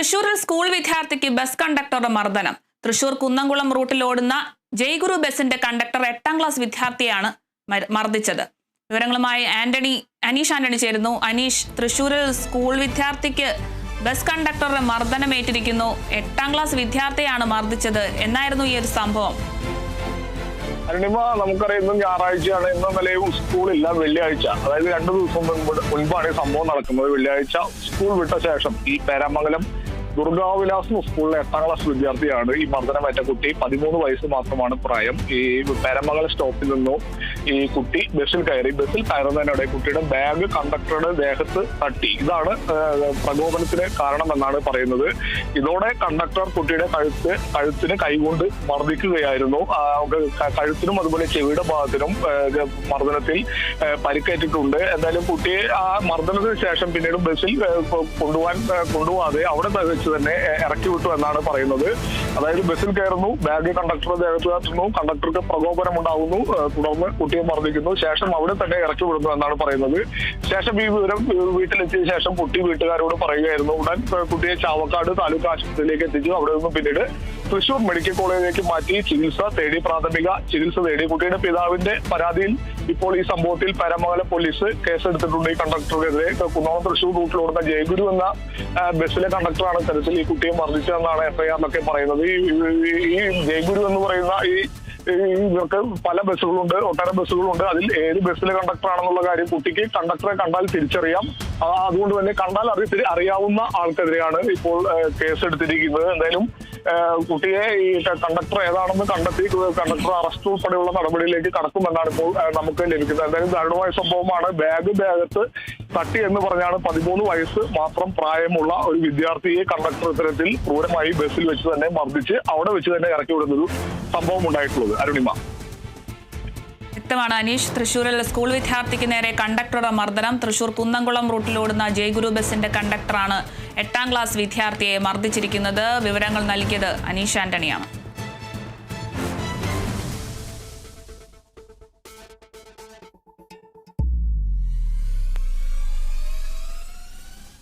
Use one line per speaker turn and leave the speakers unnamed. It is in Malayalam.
തൃശൂരിൽ സ്കൂൾ വിദ്യാർത്ഥിക്ക് ബസ് കണ്ടക്ടറുടെ മർദ്ദനം. തൃശൂർ കുന്നംകുളം റൂട്ടിൽ ഓടുന്ന ജയ്ഗുരു ബസിന്റെ കണ്ടക്ടർ 8ാം ക്ലാസ് വിദ്യാർത്ഥിയാണ് മർദ്ദിച്ചത്. വിവരങ്ങളുമായി അനീഷ് ആന്റണി ചേരുന്നു. അനീഷ്, തൃശൂരിൽ സ്കൂൾ വിദ്യാർത്ഥിക്ക് ബസ് കണ്ടക്ടറുടെ മർദ്ദനമേറ്റിരിക്കുന്നു. 8ാം ക്ലാസ് വിദ്യാർത്ഥിയാണ് മർദ്ദിച്ചത്. എന്നായിരുന്നു ഈ ഒരു സംഭവം?
അരുണിമ, നമുക്കറിയാം ഇന്നും ഞായറാഴ്ചയാണ്. ഇന്നും നിലയും സ്കൂളില്ല. വെള്ളിയാഴ്ച, അതായത് 2 ദിവസം മുൻപാണ് ഈ സംഭവം നടക്കുന്നത്. വെള്ളിയാഴ്ച സ്കൂൾ വിട്ട ശേഷം ഈ പേരാമംഗലം ദുർഗാവിലാസ് സ്കൂളിലെ 8ാം ക്ലാസ് വിദ്യാർത്ഥിയാണ് ഈ മർദ്ദനമേറ്റ കുട്ടി. 13 വയസ്സ് മാത്രമാണ് പ്രായം. ഈ പേരാമംഗലം സ്റ്റോപ്പിൽ നിന്നും ഈ കുട്ടി ബസ്സിൽ കയറുന്നതിനിടെ കുട്ടിയുടെ ബാഗ് കണ്ടക്ടറുടെ ദേഹത്ത് തട്ടി. ഇതാണ് പ്രകോപനത്തിന് കാരണമെന്നാണ് പറയുന്നത്. ഇതോടെ കണ്ടക്ടർ കുട്ടിയുടെ കഴുത്തിന് കൈകൊണ്ട് മർദ്ദിക്കുകയായിരുന്നു. കഴുത്തിനും അതുപോലെ ചെവിയുടെ ഭാഗത്തിനും മർദ്ദനത്തിൽ പരിക്കേറ്റിട്ടുണ്ട്. എന്തായാലും കുട്ടിയെ ആ മർദ്ദനത്തിന് ശേഷം പിന്നീട് ബസ്സിൽ കൊണ്ടുപോകാതെ അവിടെ തന്നെ ഇറക്കി വിട്ടു എന്നാണ് പറയുന്നത്. അതായത് ബസ്സിൽ കയറുന്നു, ബാഗ് കണ്ടക്ടറുടെ ദേഹത്ത് തട്ടുന്നു, കണ്ടക്ടർക്ക് പ്രകോപനം ഉണ്ടാകുന്നു, തുടർന്ന് കുട്ടിയെ മർദ്ദിക്കുന്നു, ശേഷം അവിടെ തന്നെ ഇറക്കി വിടുന്നു എന്നാണ് പറയുന്നത്. ശേഷം ഈ വിവരം വീട്ടിലെത്തിയ ശേഷം കുട്ടി വീട്ടുകാരോട് പറയുകയായിരുന്നു. ഉടൻ കുട്ടിയെ ചാവക്കാട് താലൂക്ക് ആശുപത്രിയിലേക്ക് എത്തിച്ചു. അവിടെ നിന്നും പിന്നീട് തൃശൂർ മെഡിക്കൽ കോളേജിലേക്ക് മാറ്റി പ്രാഥമിക ചികിത്സ തേടി. കുട്ടിയുടെ പിതാവിന്റെ പരാതിയിൽ ഇപ്പോൾ ഈ സംഭവത്തിൽ പേരാമംഗലം പോലീസ് കേസെടുത്തിട്ടുണ്ട്. ഈ കണ്ടക്ടർക്കെതിരെ കുന്നംകുളം തൃശൂർ റൂട്ടിലോടുന്ന ജയ്ഗുരു എന്ന ബസ്സിലെ കണ്ടക്ടറാണ് തരത്തിൽ ഈ കുട്ടിയെ മർദ്ദിച്ചതെന്നാണ് എഫ്ഐആറിലൊക്കെ പറയുന്നത്. ഈ ജയ്ഗുരു എന്ന് പറയുന്ന ഇവർക്ക് പല ബസ്സുകളുണ്ട്, ഒട്ടേറെ ബസ്സുകളുണ്ട്. അതിൽ ഏത് ബസ്സിലെ കണ്ടക്ടറാണെന്നുള്ള കാര്യം കുട്ടിക്ക് കണ്ടക്ടറെ കണ്ടാൽ തിരിച്ചറിയാം. അതുകൊണ്ട് തന്നെ കണ്ടാൽ അറിയാവുന്ന ആൾക്കെതിരെയാണ് ഇപ്പോൾ കേസെടുത്തിരിക്കുന്നത്. എന്തായാലും കുട്ടിയെ ഈ കണ്ടക്ടർ ഏതാണെന്ന് കണ്ടെത്തി കണ്ടക്ടർ അറസ്റ്റ് ഉൾപ്പെടെയുള്ള നടപടിയിലേക്ക് കടക്കുമെന്നാണ് ഇപ്പോൾ നമുക്ക് ലഭിക്കുന്നത്. എന്തായാലും ദാരുണമായ സംഭവമാണ്. ദേഹത്ത് തട്ടി എന്ന് പറഞ്ഞാണ് 13 വയസ്സ് മാത്രം പ്രായമുള്ള ഒരു വിദ്യാർത്ഥിയെ കണ്ടക്ടർ ഇത്തരത്തിൽ ക്രൂരമായി ബസ്സിൽ വെച്ച് തന്നെ മർദ്ദിച്ച് അവിടെ വെച്ച് തന്നെ ഇറക്കി വിടുന്നൊരു സംഭവം ഉണ്ടായിട്ടുള്ളത്. അരുണിമ,
വ്യക്തമാണ് അനീഷ്. തൃശൂരിൽ സ്കൂൾ വിദ്യാർത്ഥിക്ക് നേരെ കണ്ടക്ടറുടെ മർദ്ദനം. തൃശൂർ കുന്നംകുളം റൂട്ടിലോടുന്ന ജയ്ഗുരു ബസിന്റെ കണ്ടക്ടറാണ് 8ാം ക്ലാസ് വിദ്യാർത്ഥിയെ മർദ്ദിച്ചിരിക്കുന്നത്. വിവരങ്ങൾ നൽകിയത് അനീഷ് ആന്റണിയാണ്.